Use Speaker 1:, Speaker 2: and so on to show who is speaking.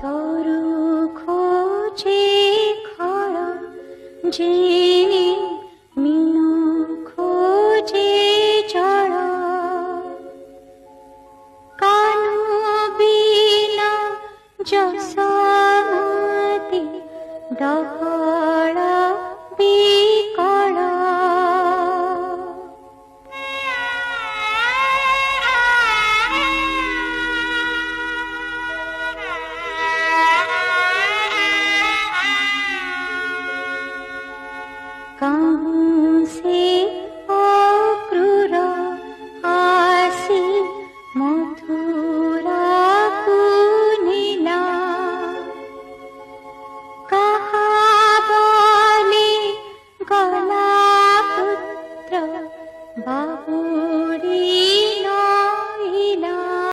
Speaker 1: তরু খোঁজে খরা যে মিনু খোঁজে জড়া কানু বিনা যশমতি দহড়া বিকড়া कहूँ से अक्रूर आसी मधुर